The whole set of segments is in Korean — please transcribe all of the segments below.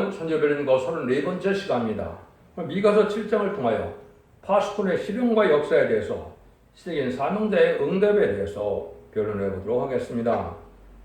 오늘은 선조별린고 34번째 시간입니다. 미가서 7장을 통하여 파수꾼의 실용과 역사에 대해서 시대적인 사명자의 응답에 대해서 변론해 보도록 하겠습니다.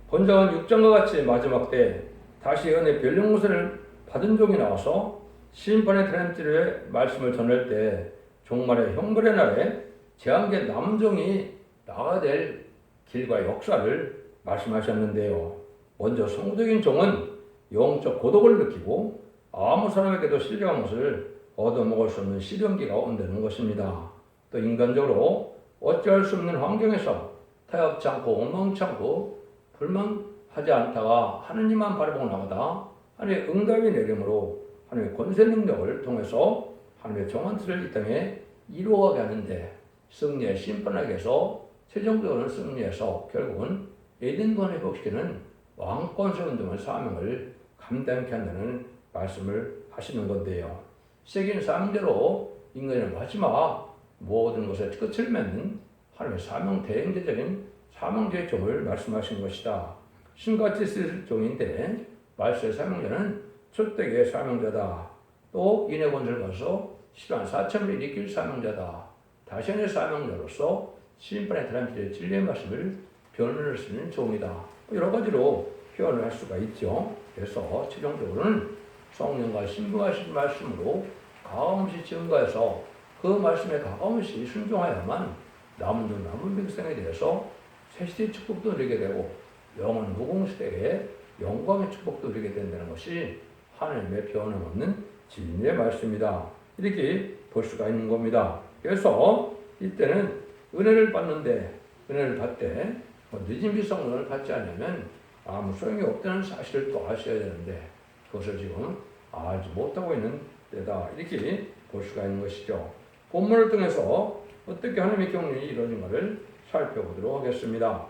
본장은 6장과 같이 마지막 때 다시 은혜 변론문서를 받은 종이 나와서 심판의 트렌치의 말씀을 전할 때 종말의 형벌의 날에 재앙계 남은 종이 나가야 될 길과 역사를 말씀하셨는데요. 먼저 성도적인 종은 영적 고독을 느끼고 아무 사람에게도 신뢰한 것을 얻어먹을 수 없는 시련기가 온다는 것입니다. 또 인간적으로 어찌할 수 없는 환경에서 타협치 않고 원망치 않고 불만하지 않다가 하느님만 바라보고 나가다 하나님의 응답이 내림으로 하나님의 권세 능력을 통해서 하나님의 정한 뜻을 이 땅에 이루어가게 하는데 승리의 심판에게서 최종적으로는 승리해서 결국은 에덴권을 회복시키는 왕권 세운 등의 사명을 감당케 한다는 말씀을 하시는 건데요. 세계인 사명대로 인간의 마지막 모든 것의 끝을 맺는 하나님의 사명 대행제적인 사명제의 종을 말씀하신 것이다. 신같이 쓸 종인데 말씀의 사명자는 출대기의 사명자다. 또 인의 권세를 받아서 시간 4천을 일으킬 사명자다. 다시의 사명자로서 심판의 트렌치의 진리의 말씀을 변론할 수 있는 종이다. 여러 가지로 표현을 할 수가 있죠. 그래서 최종적으로는 성령과 신부하신 말씀으로 가감없이 증거해서 그 말씀에 가감없이 순종하야만 남은 백성에 대해서 새시대의 축복도 누리게 되고 영원 무공시대의 영광의 축복도 누리게 된다는 것이 하나님의 변함없는 진리의 말씀이다. 이렇게 볼 수가 있는 겁니다. 그래서 이때는 은혜를 받는데 은혜를 받되 늦은 비성령을 받지 않으면 아무 소용이 없다는 사실을 또 아셔야 되는데 그것을 지금 알지 못하고 있는 때다. 이렇게 볼 수가 있는 것이죠. 본문을 통해서 어떻게 하나님의 경륜이 이루어진가를 살펴보도록 하겠습니다.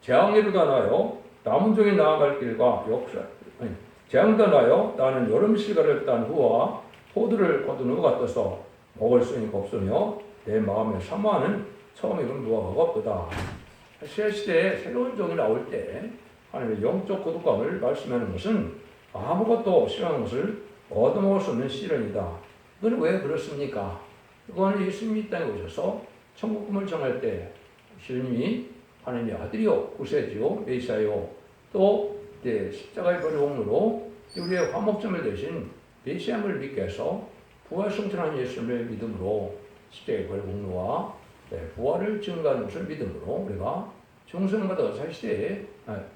재앙이 일어나요. 남은 종이 나아갈 길과 역사. 재앙도 나요. 나는 여름 실과를 딴 후와 포도를 거둔 후 같아서 먹을 수는 없으며 내 마음에 사모하는 처음 익은 무화과가 없도다. 새 시대에 새로운 종이 나올 때 하나님의 영적 고독감을 말씀하는 것은 아무것도 싫어하는 것을 얻어먹을 수 없는 시련이다. 그건 왜 그렇습니까? 그건 예수님이 이 땅에 오셔서 천국 꿈을 정할 때 주님이 하나님의 아들이요 구세주요 메시아요 또 십자가의 버리공로로 우리의 화목점을 대신 메시아를 믿게 해서 부활승천한 예수님을 믿음으로 십자가의 버리공로와 부활을 증거하는 것을 믿음으로 우리가 중생마다 사시대에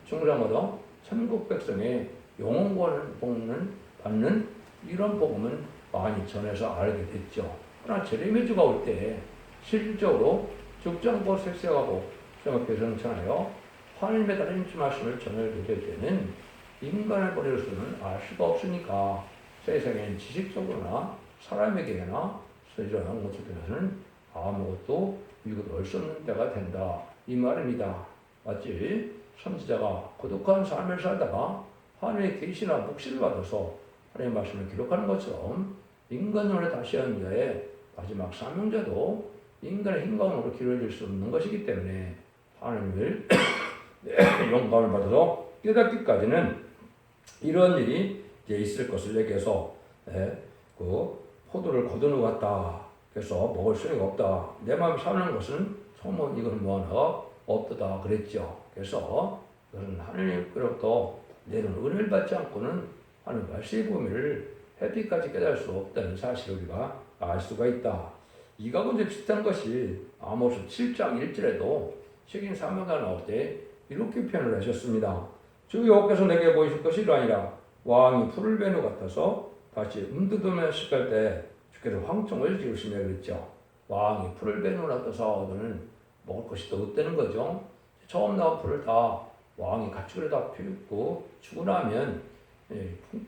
중생마다 천국 백성의 영원권을 받는 이런 복음은 많이 전해서 알게 됐죠. 그러나 제레미야 주가 올 때 실질적으로 죽지 않고 색색하고 생각해 성천하여 하나님의 다른 말씀을 전해드릴 때는 인간을 버려서는 알 수가 없으니까 세상엔 지식적으로나 사람에게나 이런 것에 대해서는 아무것도 이것도 수 없는 때가 된다. 이 말입니다. 마치 선지자가 고독한 삶을 살다가 하나님의 계시나 묵시를 받아서 하나님의 말씀을 기록하는 것처럼 인간으로 다시 하는 자의 마지막 사명자도 인간의 힘감으로 기록해질 수 없는 것이기 때문에 하나님을 영감을 받아서 깨닫기까지는 이런 일이 이제 있을 것을 얘기해서 그 포도를 거둔 것 같다. 그래서 먹을 수가 없다. 내 마음이 사는 것은 소문 이건 뭐 하나 없다 그랬죠. 그래서 그것은 하나님께로부터 내는 은혜를 받지 않고는 하나님 말씀의 범위를 햇빛까지 깨달을 수 없다는 사실을 우리가 알 수가 있다. 이가 이제 비슷한 것이 아모스 7장 1절에도 책임 사명가 나올 때 이렇게 표현을 하셨습니다. 주 여호와께서 내게 보이실 것이 아니라 왕이 풀을 베누 같아서 다시 뜯으며 식할 때 주께서 황청을 지으시며 그랬죠. 왕이 풀을 베누 같아서 너는 먹을 것이 더 없다는 거죠. 처음 나온 풀을 다 왕이 가축을 다 피우고 주고 나면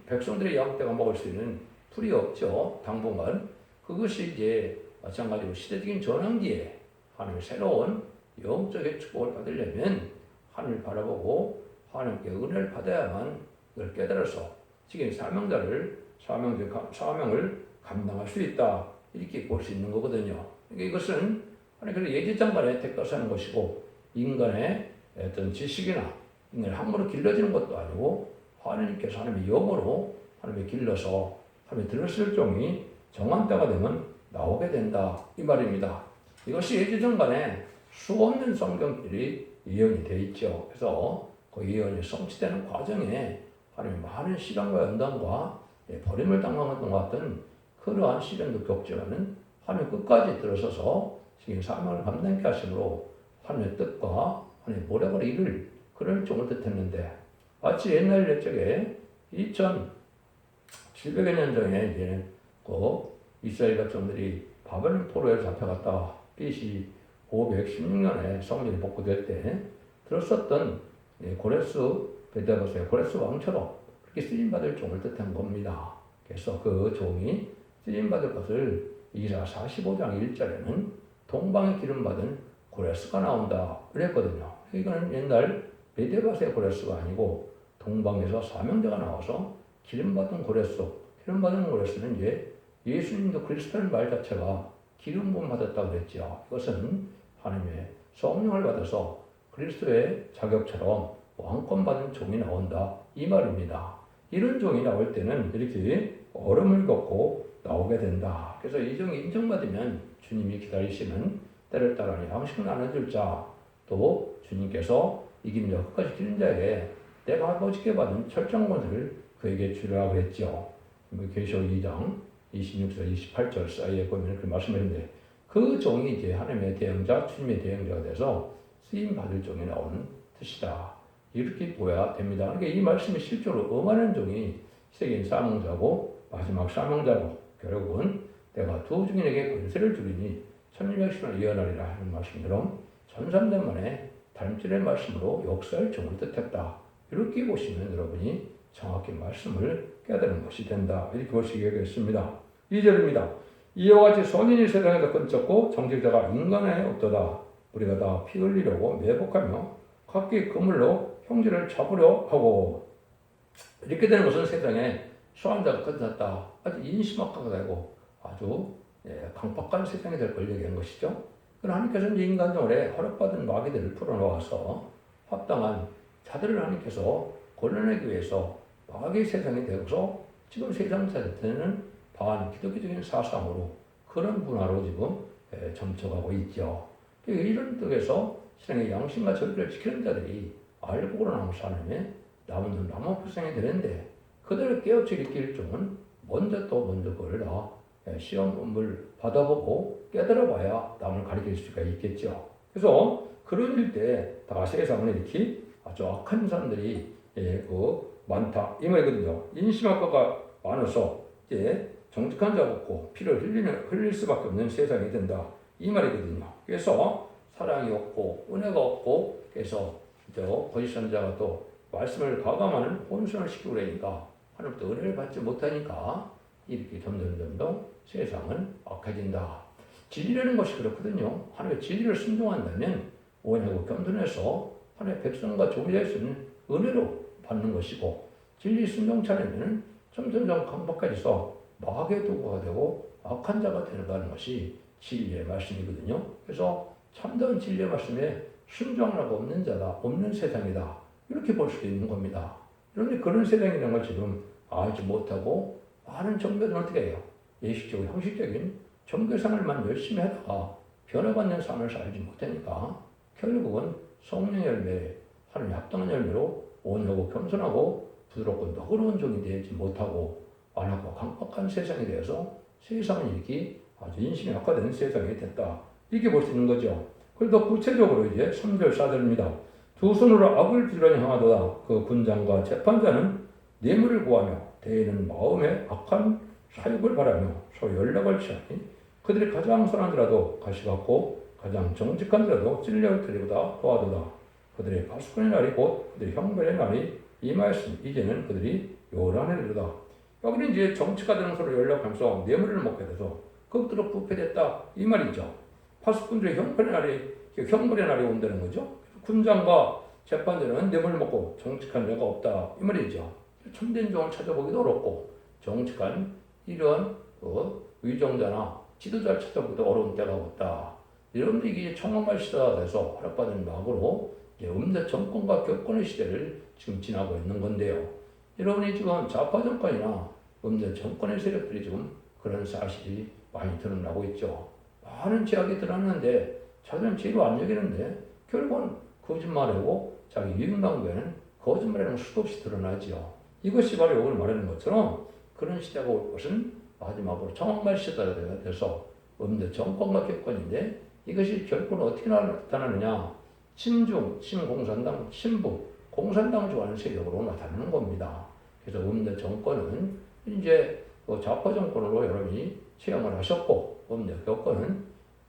백성들의 양떼가 먹을 수 있는 풀이 없죠. 당분간. 그것이 이제 마찬가지로 시대적인 전환기에 하나님의 새로운 영적인 축복을 받으려면 하나님을 바라보고 하나님께 은혜를 받아야만 그걸 깨달아서 지금 사명을 감당할 수 있다. 이렇게 볼 수 있는 거거든요. 그러니까 이것은 하나님께서 예지장관에 택해서 하는 것이고 인간의 어떤 지식이나 인간의 학문으로 길러지는 것도 아니고 하나님께서 하나님의 영으로 하나님의 길러서 하나님의 들었을 종이 정한 때가 되면 나오게 된다 이 말입니다. 이것이 예지정간에 수없는 성경들이 예언이 되어 있죠. 그래서 그 예언이 성취되는 과정에 하나님 많은 시간과 연단과 버림을 당하는 것 같은 그러한 시련도 겪지만은 하나님 끝까지 들어서서 지금 사명을 감당케 하심으로 하나님의 뜻과 하나님의 모략을 이룰 그런 종을 뜻했는데 마치 옛날 옛적에 2700여 년 전에 이제 그 이스라엘 백성들이 바벨론 포로에 잡혀갔다 BC 516년에 성전이 복구될 때 들었었던 고레스 베드로스의 고레스 왕처럼 그렇게 쓰임받을 종을 뜻한 겁니다. 그래서 그 종이 쓰임받을 것을 이사 45장 1절에는 동방에 기름받은 고레스가 나온다 그랬거든요. 이거는 옛날 메데바스의 고레스가 아니고 동방에서 사명자가 나와서 기름받은 고레스, 기름받은 고레스는 이제 예수님도 그리스도라는 말 자체가 기름 부음 받았다고 그랬죠. 이것은 하나님의 성령을 받아서 그리스도의 자격처럼 왕권 받은 종이 나온다 이 말입니다. 이런 종이 나올 때는 이렇게 얼음을 겪고 나오게 된다. 그래서 이 종이 인정받으면 주님이 기다리시는 때를 따라 양식을 나눠줄 자, 또 주님께서 이긴 자 끝까지 기른 자에게 내가 아버지께 받은 철장권을 그에게 주라 그랬죠. 계시록 2장 26절 28절 사이에 보면 그렇게 말씀했는데 그 종이 이제 하나님의 대형자, 주님의 대형자가 돼서 쓰임 받을 종이 나오는 뜻이다. 이렇게 보아야 됩니다. 그러니까 이 말씀이 실제로 응하는 종이 세계인 사명자고 마지막 사명자고 결국은 내가 두 증인에게 권세를 주리니 천일백신을 예언하리라 하는 말씀처럼 전삼대만의 닮질의 말씀으로 역사의 종을 뜻했다. 이렇게 보시면 여러분이 정확히 말씀을 깨달은 것이 된다. 이렇게 보시겠습니다. 2절입니다. 이와 같이 선인이 세상에서 끊쳤고 정직자가 인간에 없도다. 우리가 다 피 흘리려고 매복하며 각기 그물로 형제를 잡으려 하고 이렇게 되는 것은 세상에 수환자가 끊겼다. 아주 인심학화가 되고 아주 강박한 세상이 될 걸 얘기한 것이죠. 그러나 하나님께서는 인간적으로 허락받은 마귀들을 풀어놓아서 합당한 자들을 하나님께서 걸러내기 위해서 마귀 세상이 되어서 지금 세상 자체는 반기독교적인 사상으로 그런 문화로 지금 점쳐가고 있죠. 이런 뜻에서 세상의 양심과 절기를 지키는 자들이 알고 나온 삶에 남은 불쌍이 되는데 그들을 깨우쳐 일으킬 종은 먼저 그걸 다 시험을 받아보고 깨달아봐야 남을 가르칠 수가 있겠죠. 그래서 그런 일 때 다 세상은 이렇게 아주 악한 사람들이 많다 이 말이거든요. 인심학과가 많아서 이제 정직한 자가 없고 피를 흘릴 수밖에 없는 세상이 된다 이 말이거든요. 그래서 사랑이 없고 은혜가 없고 그래서 거짓 선자가 또 말씀을 가감하는 혼선을 시키고 그러니까 하나님부터 은혜를 받지 못하니까 이렇게 점점 세상은 악해진다. 진리라는 것이 그렇거든요. 하나님의 진리를 순종한다면 오해하고 겸손해서 하나님의 백성과 종자일 수 있는 은혜로 받는 것이고 진리 순종치 않으면 점점 강박해져서 마귀의 도구가 되고 악한 자가 되어가는 것이 진리의 말씀이거든요. 그래서 참다운 진리의 말씀에 순종하고 없는 자다, 없는 세상이다. 이렇게 볼 수도 있는 겁니다. 그런데 그런 세상이라는 걸 지금 알지 못하고 많은 종교들은 어떻게 해요? 예식적이고 형식적인 종교생활만 열심히 하다가 변화받는 삶을 살지 못하니까 결국은 성령의 열매, 하나님의 합당한 열매로 온유하고 겸손하고 부드럽고 너그러운 종이 되지 못하고 완악하고 강박한 세상이 되어서 세상은 이렇게 아주 인심이 악화된 세상이 됐다. 이렇게 볼 수 있는 거죠. 그리고 더 구체적으로 이제 3절 4절입니다. 두 손으로 악을 부지런히 향하도다. 그 군장과 재판자는 뇌물을 구하며 대인은 마음에 악한 사육을 바라며 서로 연락을 취하니 그들이 가장 선한지라도 가시받고 가장 정직한지라도 찔려드리보다 더하도다. 그들의 파수꾼의 날이 곧 그들의 형벌의 날이 임하였으니 이제는 그들이 요란해지도다. 여기는 이제 정치가들은 서로 연락하면서 뇌물을 먹게 돼서 그것들로 부패됐다 이 말이죠. 파수꾼들의 형벌의 날이 온다는 거죠. 군장과 재판자는 뇌물을 먹고 정직한 자가 없다 이 말이죠. 참된 종을 찾아보기도 어렵고 정직한 이런 위정자나 지도자를 찾아보기도 어려운 때가 왔다. 여러분들이 이게 청원말 시대가 돼서 허락받은 막으로 음대 정권과 격권의 시대를 지금 지나고 있는 건데요. 여러분이 지금 좌파 정권이나 없는 정권의 세력들이 지금 그런 사실이 많이 드러나고 있죠. 많은 죄악이 드러났는데 자기는 죄로 안 여기는데 결국은 거짓말하고 자기 유익망교에는 거짓말이라는 수도 없이 드러나죠. 이것이 바로 오늘 말하는 것처럼 그런 시대가 올 것은 마지막으로 정말 시대가 돼서 없는 정권과 격권인데 이것이 결국은 어떻게 나타나느냐. 친중, 친공산당, 친북, 공산당을 좋아하는 세력으로 나타나는 겁니다. 그래서 없는 정권은 이제 좌파 정권으로 여러분이 체험을 하셨고 없는 격권은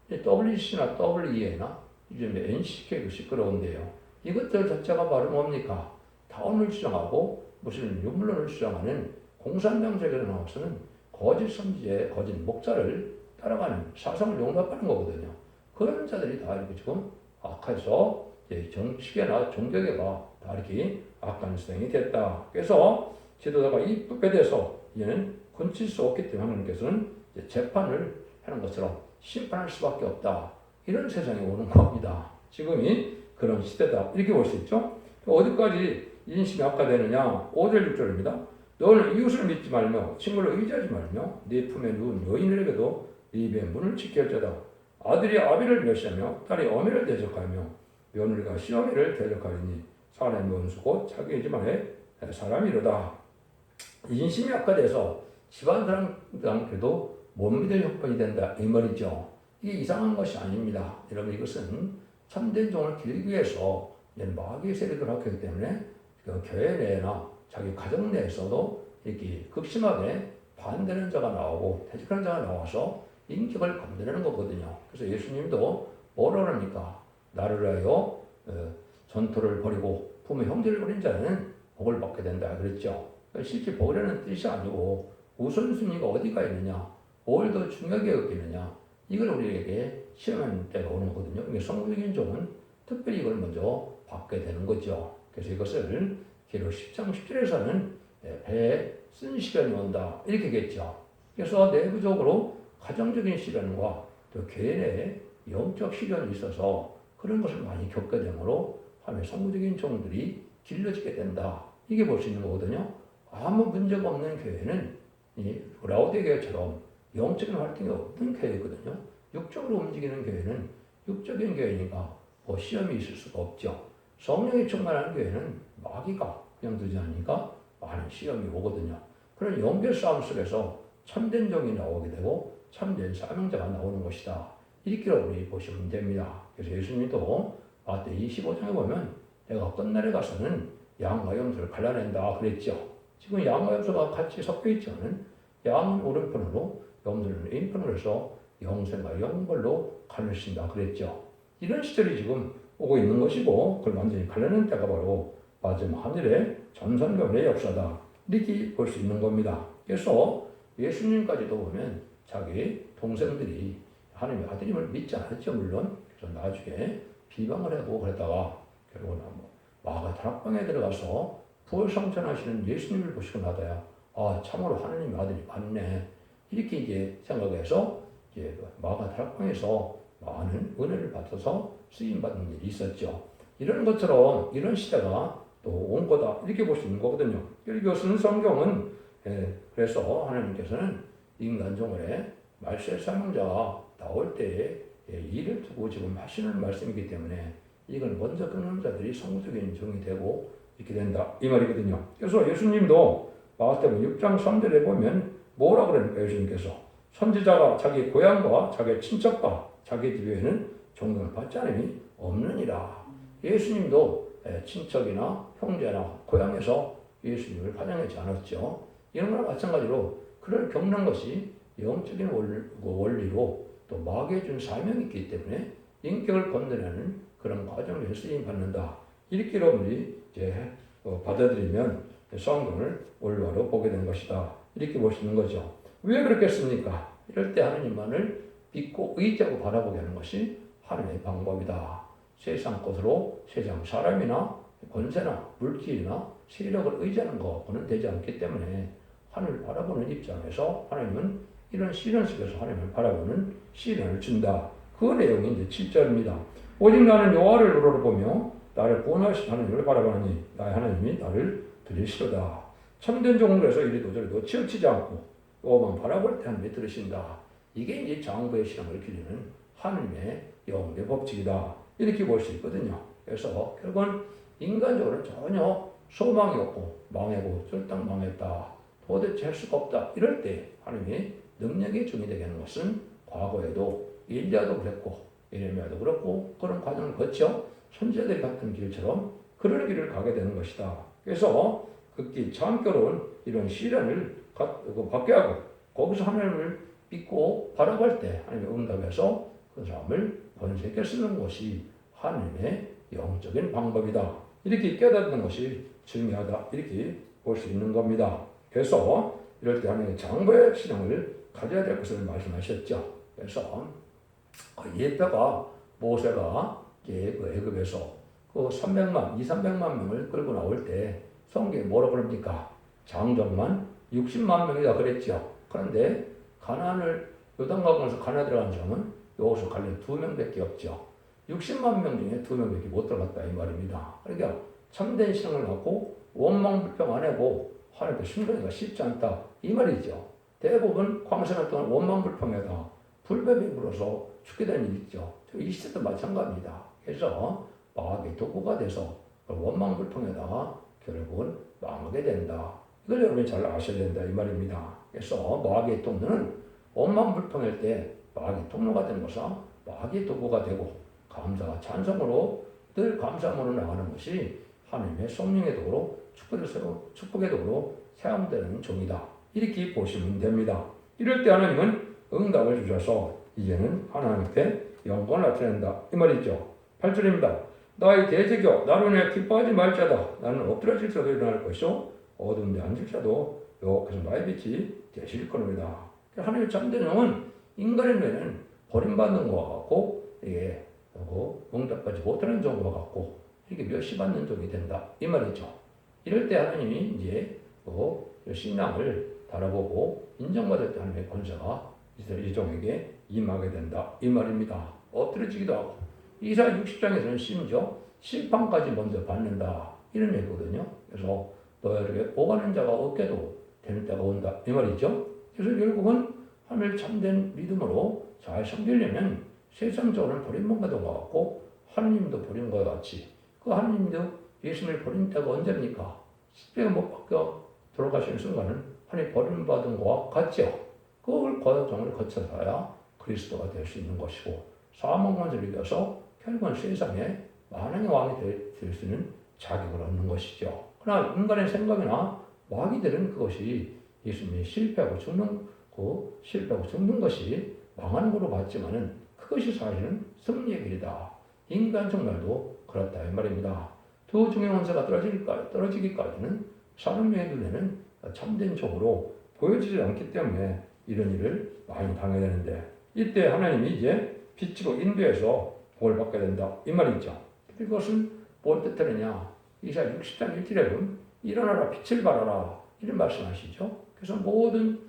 WC나 WEA나 이제 NCK도 시끄러운데요. 이것들 자체가 바로 뭡니까? 다운을 주장하고 무슨 유물론을 주장하는 공산당 세계로 나와서는 거짓 선지자의 거짓 목자를 따라가는 사상을 용납하는 거거든요. 그런 자들이 다 이렇게 지금 악해서 정치계나 종교계가 다 이렇게 악한 수행이 됐다. 그래서 지도자가 이 법에 대해서 이제는 건칠 수 없기 때문에 하나님께서는 재판을 하는 것처럼 심판할 수밖에 없다. 이런 세상이 오는 겁니다. 지금이 그런 시대다. 이렇게 볼 수 있죠. 어디까지 인심이 악화되느냐. 5절 6절입니다. 너는 이웃을 믿지 말며 친구를 의지하지 말며 네 품에 누운 여인에게도 네 입의 문을 지킬 자다. 아들이 아비를 멸시하며 딸이 어미를 대적하며 며느리가 시어미를 대적하리니 사람의 원수 곧 자기 집안의 사람이로다. 인심이 악화돼서 집안 사람들도 못 믿을 형편이 된다. 이 말이죠. 이게 이상한 것이 아닙니다. 여러분 이것은 참된 종을 기르기 위해서 마귀의 세력을 하기 때문에 그 교회 내나 자기 가정 내에서도 이렇게 극심하게 반대하는 자가 나오고 대적하는 자가 나와서 인격을 건드리는 거거든요. 그래서 예수님도 뭐라 그럽니까? 나를 위하여 전투를 벌이고 부모 형제를 버린 자는 복을 받게 된다 그랬죠. 실제 복이라는 뜻이 아니고 우선순위가 어디가 있느냐, 뭘 더 중요하게 여기느냐, 이걸 우리에게 시험하는 때가 오는 거거든요. 그러니까 성공적인 종은 특별히 이걸 먼저 받게 되는 거죠. 그래서 이것을 기록 10장 10절에서는 배에 쓴 시련이 온다 이렇게겠죠. 그래서 내부적으로 가정적인 시련과 또 개인의 영적 시련이 있어서 그런 것을 많이 겪게 되므로 하나님의 성부적인 종들이 길러지게 된다. 이게 볼 수 있는 거거든요. 아무 문제가 없는 교회는 이 라오디게 교회처럼 영적인 활동이 없는 교회거든요. 육적으로 움직이는 교회는 육적인 교회니까 뭐 시험이 있을 수가 없죠. 성령이 충만한 교회는 마귀가 그냥 두지 않으니까 많은 시험이 오거든요. 그런 영계 싸움 속에서 참된 종이 나오게 되고 참된 사명자가 나오는 것이다. 이렇게 우리 보시면 됩니다. 그래서 예수님도 마태 25장에 보면 내가 끝날에 가서는 양과 염소를 갈라낸다 그랬죠. 지금 양과 염소가 같이 섞여 있지 않은 양은 오른편으로 염소는 왼편으로 해서 영생과 영벌로 갈라신다 그랬죠. 이런 시절이 지금 오고 있는 것이고 그걸 완전히 갈라낸 때가 바로 마지막 하늘의 전선교회의 역사다. 이렇게 볼 수 있는 겁니다. 그래서 예수님까지도 보면 자기 동생들이 하나님의 아들임을 믿지 않았죠. 물론 그래서 나중에 비방을 하고 그랬다가 결국은 마가 다락방에 들어가서 부활성천하시는 예수님을 보시고 나다야 참으로 하나님의 아들이 맞네 이렇게 이제 생각해서 이제 마가 다락방에서 많은 은혜를 받아서 쓰임 받는 일이 있었죠. 이런 것처럼 이런 시대가 또 온 거다 이렇게 볼 수 있는 거거든요. 이것은 성경은 그래서 하나님께서는 인간종의 말세 사명자가 나올 때에 일을 두고 지금 하시는 말씀이기 때문에 이걸 먼저 끊는 자들이 성부적인 종이 되고 이렇게 된다 이 말이거든요. 그래서 예수님도 마태복음 6장 3절에 보면 뭐라 그러니까 예수님께서 선지자가 자기 고향과 자기 친척과 자기 집에는 존경을 받지 않음이 없느니라. 예수님도 친척이나 형제나 고향에서 예수님을 환영하지 않았죠. 이런 거랑 마찬가지로 그를 겪는 것이 영적인 원리로 또 마귀에 준 사명이 있기 때문에 인격을 건드리는 그런 과정을 쓰임 받는다. 이렇게 여러분이 이제 받아들이면 성경을 올바로 보게 된 것이다. 이렇게 볼 수 있는 거죠. 왜 그렇겠습니까? 이럴 때 하나님만을 믿고 의지하고 바라보게 하는 것이 하나님의 방법이다. 세상 것으로 세상 사람이나 권세나 물질이나 세력을 의지하는 것은 되지 않기 때문에 하나님을 바라보는 입장에서 하나님은 이런 시련 속에서 하나님을 바라보는 시련을 준다. 그 내용이 이제 7절입니다. 오직 나는 여호와를 우러러보며 나를 구원하신 하나님을 바라보니 나의 하나님이 나를 들으시로다. 참된 종으로서 이리 도저리도 치우치지 않고 요만 바라볼 때 하나님이 들으신다. 이게 이제 장부의 신앙을 기르는 하나님의 영의 법칙이다. 이렇게 볼 수 있거든요. 그래서 결국은 인간적으로는 전혀 소망이 없고 망하고 절당 망했다. 도대체 할 수가 없다. 이럴 때 하나님이 능력의 종이 되게 하는 것은 과거에도 일리야도 그랬고 예레미야도 그렇고 그런 과정을 거쳐 선지자들이 갔던 길처럼 그런 길을 가게 되는 것이다. 그래서 극히 참교로운 이런 시련을 받게 하고 거기서 하나님을 믿고 바라볼 때 하나님의 응답해서 그 사람을 번성하게 쓰는 것이 하나님의 영적인 방법이다. 이렇게 깨닫는 것이 중요하다. 이렇게 볼 수 있는 겁니다. 그래서 이럴 때 하나님의 장부의 신앙을 가져야 될 것을 말씀하셨죠. 그래서 예배가 모세가 그 애굽에서 그 300만, 300만 명을 끌고 나올 때 성경에 뭐라 그럽니까? 장정만 60만 명이다 그랬죠. 그런데 가나안을 요단강에서 가나안 들어간 사람은 여호수 갈렙 2명밖에 없죠. 60만 명 중에 2명밖에 못 들어갔다 이 말입니다. 그러니까 참된 신앙을 갖고 원망불평 안 하고 하나님께 순종하기가 쉽지 않다 이 말이죠. 대부분 광생활 동안 원망불평에다 불법에 물어서 죽게 된 일이 있죠. 이 시대도 마찬가지입니다. 그래서 마귀의 도구가 돼서 원망불평에다가 결국은 망하게 된다. 이걸 여러분이 잘 아셔야 된다 이 말입니다. 그래서 마귀의 통로는 원망불평할 때 마귀의 통로가 된 것은 마귀의 도구가 되고 감사와 찬송으로 늘 감사함으로 나가는 것이 하나님의 성령의 도구로 축복의 도구로 사용되는 종이다. 이렇게 보시면 됩니다. 이럴 때 하나님은 응답을 주셔서 이제는 하나님 앞에 영광을 나타낸다. 이 말이죠. 8절입니다. 나의 대적이여 나로 인하여 기뻐하지 말자다. 나는 엎드러질지라도 일어날 것이요 어두운 데 앉을지라도 여호와께서 나의 빛이 되실 겁니다. 하나님의 참된 영은 인간의 뇌는 버림받는 것과 같고 이게 응답하지 못하는 종과 같고 이렇게 멸시받는 종이 된다. 이 말이죠. 이럴 때 하나님이 이제 신앙을 바라보고 인정받을 때 하나님의 권세가 이 종에게 임하게 된다. 이 말입니다. 엎드려지기도 하고 이사 60장에서는 심지어 심판까지 먼저 받는다. 이런 얘기거든요. 그래서 너에게 오가는 자가 없게도 되는 때가 온다. 이 말이죠. 그래서 결국은 하늘 참된 믿음으로 잘 섬기려면 세상적으로는 버림받은 것 같고 하나님도 버린 것 같이 그 하나님도 예수님을 버린 때가 언제입니까? 십자가 못 박혀 돌아가시는 순간은 하나님 버림받은 것과 같죠. 그걸 과정을 거쳐서야 그리스도가 될 수 있는 것이고 사망관절을 이겨서 결국은 세상에 만왕의 왕이 될 수 있는 자격을 얻는 것이죠. 그러나 인간의 생각이나 마귀들은 그것이 예수님이 실패하고 죽는 것이 망하는 것으로 봤지만은 그것이 사실은 승리의 길이다. 인간 정말도 그렇다 이 말입니다. 두 중의 원사가 떨어지기까지는 사람의 눈에는 참된 종으로 보여지지 않기 때문에 이런 일을 많이 당해야 되는데 이때 하나님이 이제 빛으로 인도해서 복을 받게 된다 이 말이죠. 이것은 뭘 뜻하느냐? 이사 60장 1절에 보면 일어나라 빛을 발하라 이런 말씀하시죠. 그래서 모든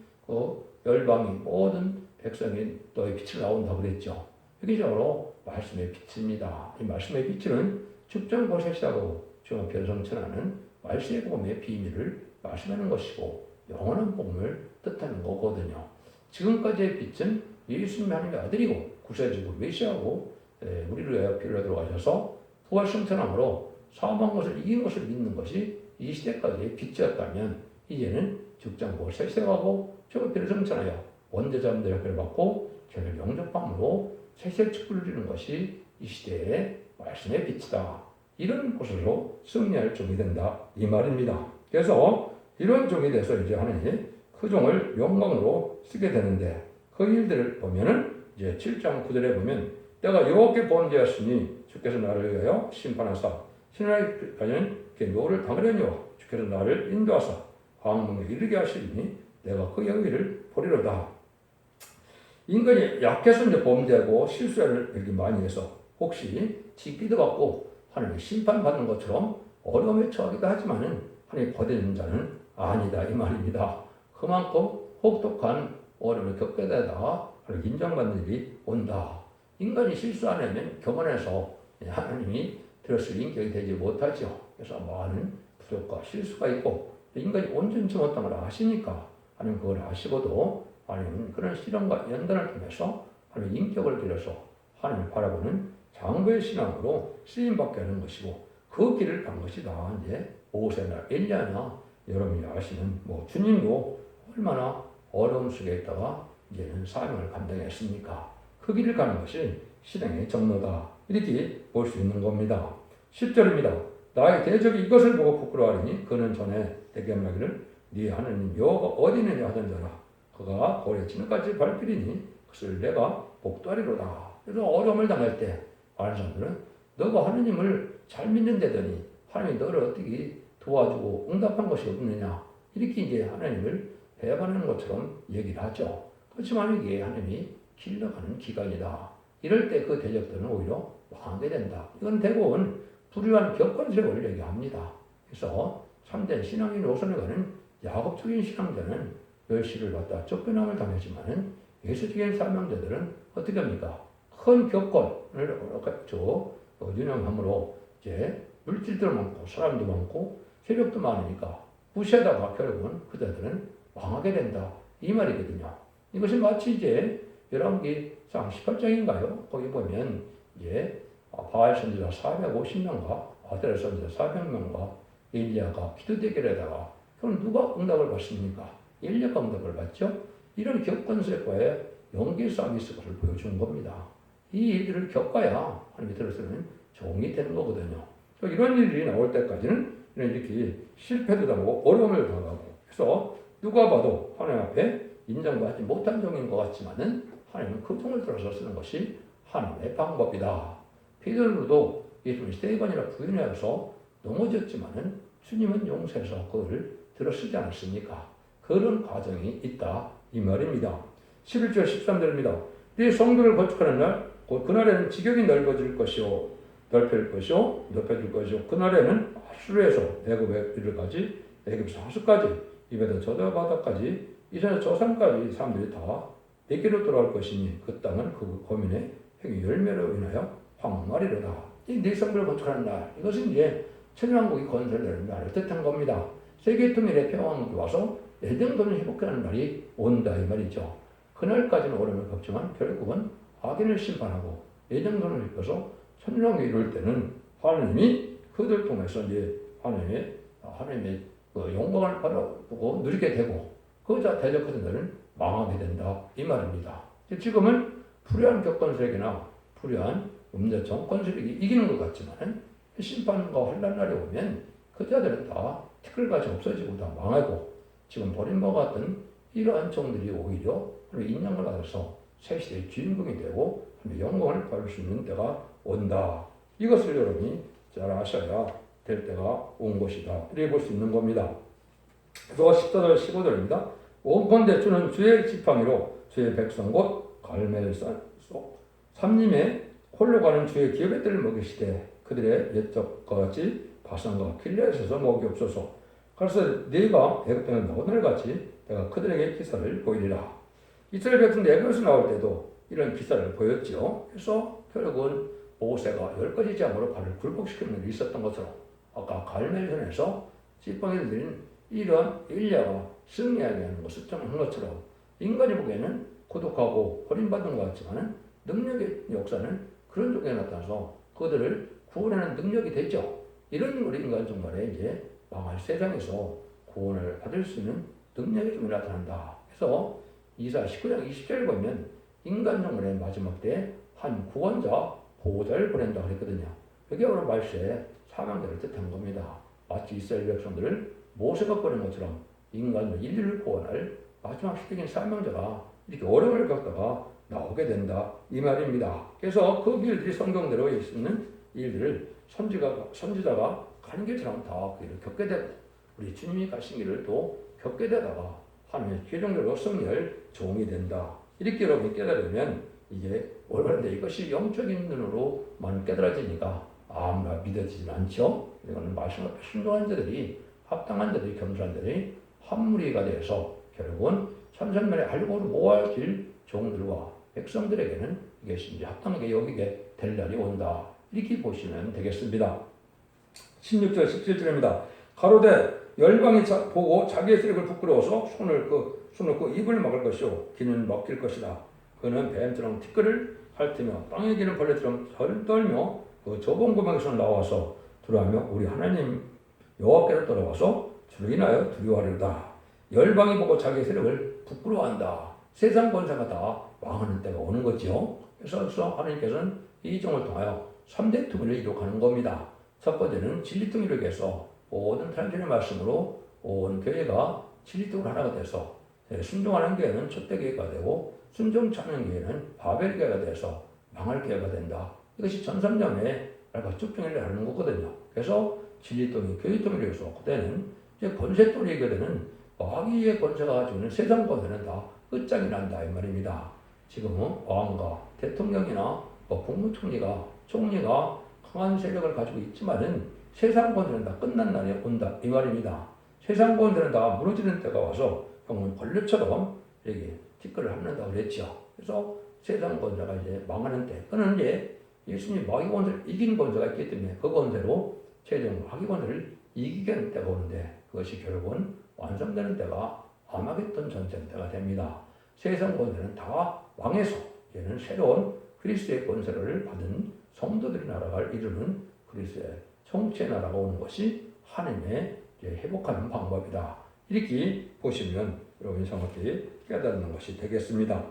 열방이 모든 백성이 너의 빛을 나온다 그랬죠. 여기적으로 말씀의 빛입니다. 이 말씀의 빛은 죽전 보셋이라고 지금 변성천하는 말씀의 복음의 비밀을 말씀하는 것이고 영원한 복음을 뜻하는 거거든요. 지금까지의 빛은 예수님이 하나님의 아들이고 구세주고 메시아고 우리를 위하여 피를 들어가셔서 부활승천함으로 사망한 것을 이긴 것을 믿는 것이 이 시대까지의 빛이었다면 이제는 죽장보 세세하고 저거 피를 승천하여 원대자분들 역할을 받고 저를 영접함으로 세세 축복을 주는 것이 이 시대의 말씀의 빛이다. 이런 것으로 승리할 종이 된다. 이 말입니다. 그래서 이런 종이 돼서 이제 하나님이 그 종을 영광으로 쓰게 되는데 그 일들을 보면은 이제 7장 9절에 보면 내가 여호와께 범죄하였으니 주께서 나를 위하여 심판하사 신하까지는 묘를 당하려니와 주께서 나를 인도하사 광명에 이르게 하시리니 내가 그의 의를 보리로다. 인간이 약해서 이제 범죄하고 실수를 이렇게 많이 해서 혹시 징계도 받고 하나님의 심판받는 것처럼 어려움에 처하기도 하지만은 하나님의 거대한 자는 아니다 이 말입니다. 그만큼 혹독한 어려움을 겪게 되다가 인정받는 일이 온다. 인간이 실수 안 하면 경건해서 하나님이 들었을 인격이 되지 못하죠. 그래서 많은 부족과 실수가 있고 인간이 온전치 못한 걸 아시니까 하나님 그걸 아시고도 하나님은 그런 실험과 연단을 통해서 하나님 인격을 들여서 하나님을 바라보는 장부의 신앙으로 쓰임받게 하는 것이고 그 길을 간 것이 다 이제 모세나 엘리야나 여러분이 아시는 주님도 얼마나 어려움 속에 있다가 이제는 사명을 감당했습니까? 그 길을 가는 것이 실행의 정로다. 이렇게 볼 수 있는 겁니다. 10절입니다. 나의 대적이 이것을 보고 부끄러워하리니 그는 전에 내게 말하기를 네 하나님 여호와가 어디 있느냐 하던지라 그가 고래 진흙까지 밟히리니 그것을 내가 복도하리로다. 그래서 어려움을 당할 때 많은 사람들은 너가 하나님을 잘 믿는다더니 하나님이 너를 어떻게 도와주고 응답한 것이 없느냐 이렇게 이제 하나님을 배반하는 것처럼 얘기를 하죠. 그렇지만 이게 하나님이 길러가는 기간이다. 이럴 때 그 대적들은 오히려 망하게 된다. 이건 대부분 불의한 격건세를 얘기합니다. 그래서 참된 신앙인 노선을 가는 야곱적인 신앙자는 멸시를 받다 쫓겨남을 당하지만은 예수적인 사명자들은 어떻게 합니까? 큰 격건을 유념함으로 이제 물질도 많고 사람도 많고 세력도 많으니까 무시하다가 결국은 그자들은 망하게 된다. 이 말이거든요. 이것이 마치 이제 열왕기상 18장인가요? 거기 보면 이제 바알 선지자 450명과 아들 선지자 400명과 엘리야가 기도 대결에다가 그럼 누가 응답을 받습니까? 엘리야가 응답을 받죠. 이런 격건세과의 연계 싸움이 있을 것을 보여주는 겁니다. 이 일들을 겪어야 하나님이 들어서는 종이 되는 거거든요. 이런 일이 나올 때까지는 이렇게 실패도 당하고 어려움을 당하고 그래서 누가 봐도 하나님 앞에 인정받지 못한 종인 것 같지만은 하나님은 그 종을 들어서 쓰는 것이 하나님의 방법이다. 베드로도 예수님이 3번이나 부인하여서 넘어졌지만은 주님은 용서해서 그를 들어 쓰지 않았습니까? 그런 과정이 있다 이 말입니다. 11절 13절입니다. 네 성도를 건축하는 날 곧 그날에는 지경이 넓어질 것이요 넓혀질 것이요 높여질 것이요 그날에는 아수르에서 애굽에 이르까지 애굽에서 하수까지 이베다 저저 바다까지 이전에 저 산까지 사람들이 다 내게로 돌아올 것이니 그 땅은 그 거민의 행위 열매로 인하여 황홀하리로다. 이 네 성도를 건축하는 날 이것은 이제 천년왕국이 건설되는 날을 뜻한 겁니다. 세계 통일의 평화국이 와서 에덴동을 회복하는 날이 온다 이 말이죠. 그날까지는 어려움을 겪지만 결국은 악인을 심판하고 에덴동을 이끌어서 천년왕국이 이룰 때는 하나님이 그들 통해서 이제 하나님의 그 영광을 바라보고 누리게 되고 그자 대적하던 자는 망하게 된다 이 말입니다. 지금은 불의한 격건세력이나 불의한 음녀 정권 세력이 이기는 것 같지만 심판과 환난 날이 오면 그 자들은 다 티끌같이 없어지고 다 망하고 지금 버림과 같은 이러한 종들이 오히려 인정을 받아서 새 시대의 주인공이 되고 영광을 받을 수 있는 때가 온다. 이것을 여러분이 잘 아셔야 될 때가 온 것이다. 이렇게 볼 수 있는 겁니다. 그래서 14절 15절입니다. 온컨대 주는 주의 지팡이로 주의 백성 곧 갈멜산 속 삼림에 홀로 가는 주의 기업의 뜰을 먹이시되 그들의 옛적과 같이 바산과 길앗에서 먹이 없어서 그래서 네가 애굽 땅에 나온 날 같이 내가 그들에게 기사를 보이리라. 이스라엘 백성들 애굽에서 나올 때도 이런 기사를 보였죠. 그래서 결국은 모세가 10가지 장으로 발을 굴복시키는 일이 있었던 것처럼 아까 갈멜산에서 지팡이를 들인 이런 엘리야가 승리하게 하는 것을 특정한 것처럼 인간이 보기에는 고독하고 버림받은 것 같지만 능력의 역사는 그런 쪽에 나타나서 그들을 구원하는 능력이 되죠. 이런 우리 인간 정말에 이제 망할 세상에서 구원을 받을 수 있는 능력이 좀 나타난다. 그래서 이사 19장 20절을 보면 인간 정말의 마지막 때 한 구원자, 보호자를 보낸다 그랬거든요. 그게 바로 말세의 사망자를 뜻한 겁니다. 마치 이스라엘 백성들을 모세가 보낸 것처럼 인간을 인류를 구원할 마지막 시대적인 사명자가 이렇게 어려움을 겪다가 나오게 된다 이 말입니다. 그래서 그 길들이 성경대로 있는 일들을 선지자가 가는 길처럼 다 그 일을 겪게 되고 우리 주님이 가신 길을 또 겪게 되다가 하나님의 최종적으로 승리할 종이 된다. 이렇게 여러분이 깨달으면 이게 올바른데 이것이 영적인 눈으로만 깨달아지니까 아무나 믿어지진 않죠. 이거는 말씀 앞에 순종한 자들이 합당한 자들이 겸손한 자들이 한 무리가 되어서 결국은 천천만에 알고 모아질 종들과 백성들에게는 이것이 이제 합당하게 여기게 될 날이 온다. 이렇게 보시면 되겠습니다. 16절 17절입니다. 가로되 열방이 보고 자기의 세력을 부끄러워서 손을 그 입을 막을 것이요 귀는 먹힐 것이다. 그는 뱀처럼 티끌을 핥으며 땅에 기는 벌레처럼 덜떨며 그 좁은 구멍에서 나와서 두려워하며 우리 하나님 여호와께로 돌아와서 주로 인하여 두려워하리로다. 열방이 보고 자기의 세력을 부끄러워한다. 세상 권세가 다 망하는 때가 오는 거지요. 그래서 하나님께서는 이 종을 통하여 3대 통일을 이룩하는 겁니다. 첫 번째는 진리 통일을 위해서 모든 탄신의 말씀으로 온 교회가 진리 통일 하나가 돼서 순종하는 교회는 촛대 교회가 되고 순종치 않는 교회는 바벨 교회가 돼서 망할 교회가 된다. 이것이 전삼년에 쭉 통일을 하는 거거든요. 그래서 진리 통일, 교회 통일을 위해서 그때는 이제 권세 통일이 되는 마귀의 권세가 가지고 있는 세상 권세는 다 끝장이 난다 이 말입니다. 지금은 왕과 대통령이나 국무총리가 총리가 강한 세력을 가지고 있지만은 세상 권세는 다 끝난 날이 온다 이 말입니다. 세상 권세는 다 무너지는 때가 와서 형은 벌레처럼 이렇게 티끌을 핥는다고 그랬죠. 그래서 세상 권세가 이제 망하는 때, 그는 이제 예수님 마귀 권세를 이긴 권세가 있기 때문에 그 권세로 최종 마귀 권세를 이기게 하는 때가 오는데 그것이 결국은 완성되는 때가 아마겟돈 전쟁 때가 됩니다. 세상 권세는 다 왕에서 얘는 새로운 그리스도의 권세를 받은 성도들의 나라가 이루는 그리스도의 총체의 나라가 오는 것이 하나님의 회복하는 방법이다. 이렇게 보시면 여러분이 정확히 깨닫는 것이 되겠습니다.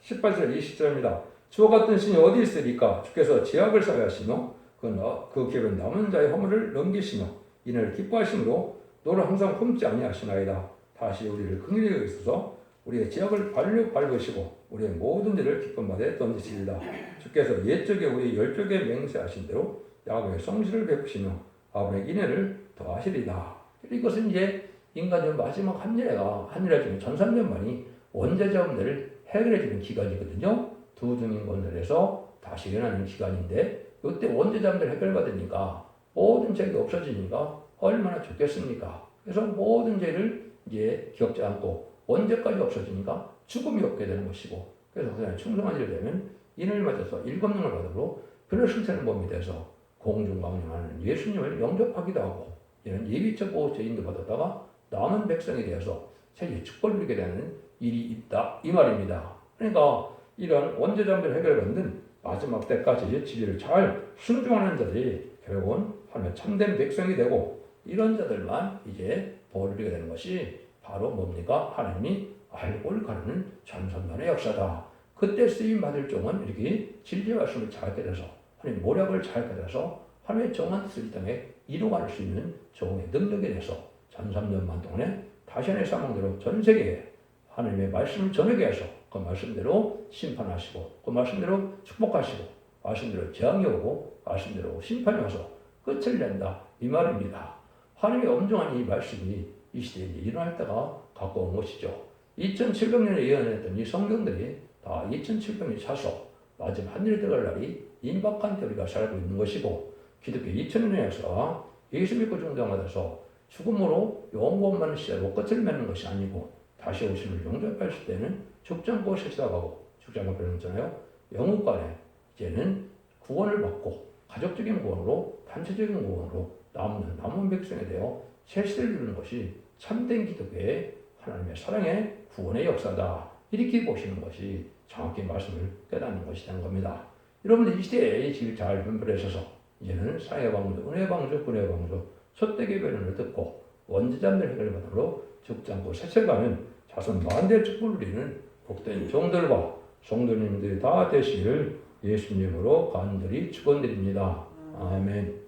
18절 20절입니다. 주와 같은 신이 어디 있으리까? 주께서 제약을 사하시며 그 기업은 남은 자의 허물을 넘기시며 이를 기뻐하심으로 너를 항상 품지 아니하시나이다. 다시 우리를 긍휼히 여기소서. 우리의 제약을 밟으시고 우리의 모든 일을 기쁨 받에 던지시리다. 주께서 옛적에 우리 열적에 맹세하신 대로 야곱의 성실을 베푸시며 아브라함의 인애를 더하시리다. 이것은 이제 인간의 마지막 한일해지는 1300만이 원죄자문제를 해결해주는 기간이거든요. 두 중인 건설에서 다시 일어나는 기간인데 이때 원죄자문제를 해결받으니까 모든 죄가 없어지니까 얼마나 좋겠습니까? 그래서 모든 죄를 이제 겪지 않고 원죄까지 없어지니까 죽음이 없게 되는 것이고 그래서 그냥 충성한 일이 되면 인을 맞아서 일검능을 받으므로 그를 승천의 몸이 돼서 공중강림하는 예수님을 영접하기도 하고 이런 예비적 보호죄인도 받았다가 남은 백성에 대해서 세계 축복을 누리게 되는 일이 있다 이 말입니다. 그러니까 이런 원죄자문제를 해결받는 마지막 때까지 진리를 잘 순종하는 자들이 결국은 하나님의 참된 백성이 되고 이런 자들만 이제 보호를 누리게 되는 것이 바로 뭡니까? 하나님이 알고 가르는 전선만의 역사다. 그때 쓰임 받을 종은 이렇게 진리의 말씀을 잘 깨달아서 하나님 모략을 잘 깨달아서 하나님의 정한 뜻을 이 땅에 이루어갈 수 있는 종의 능력에 대해서 1300만 동안에 다시 하나님의 사명대로 전 세계에 하나님의 말씀을 전하게 해서 그 말씀대로 심판하시고 그 말씀대로 축복하시고 말씀대로 재앙이 오고 말씀대로 심판이 와서 끝을 낸다 이 말입니다. 하나님의 엄중한 이 말씀이 이 시대에 일어날 때가 가까운 것이죠. 2700년에 예언했던 이 성경들이 다 2700년이 차서 마지막 한일이 들어갈 날이 임박한 때 우리가 살고 있는 것이고 기독교 2000년의 역사가 예수 믿고 중정하돼서 죽음으로 영원만 시대로 끝을 맺는 것이 아니고 다시 오심을 영접했을 때는 죽지 않고 세시다가고 죽지 않고 변했잖아요. 영국간에 이제는 구원을 받고 가족적인 구원으로 단체적인 구원으로 남은 백성에 대하여 새 시대를 이루는 것이 참된 기독교의 하나님의 사랑의 구원의 역사다. 이렇게 보시는 것이 정확히 말씀을 깨닫는 것이 되는 겁니다. 여러분들 이 시대의 질 잘 분별하셔서 이제는 사회 방주, 은혜 방주, 군의 방주, 첫대계 변론을 듣고 원죄자들 해결받으로 죽지 않고 세세가는 자손 만대의 축복을 누리는 복된 종들과 성도님들이 다 되시기를 예수님으로 간절히 축원드립니다. 아멘.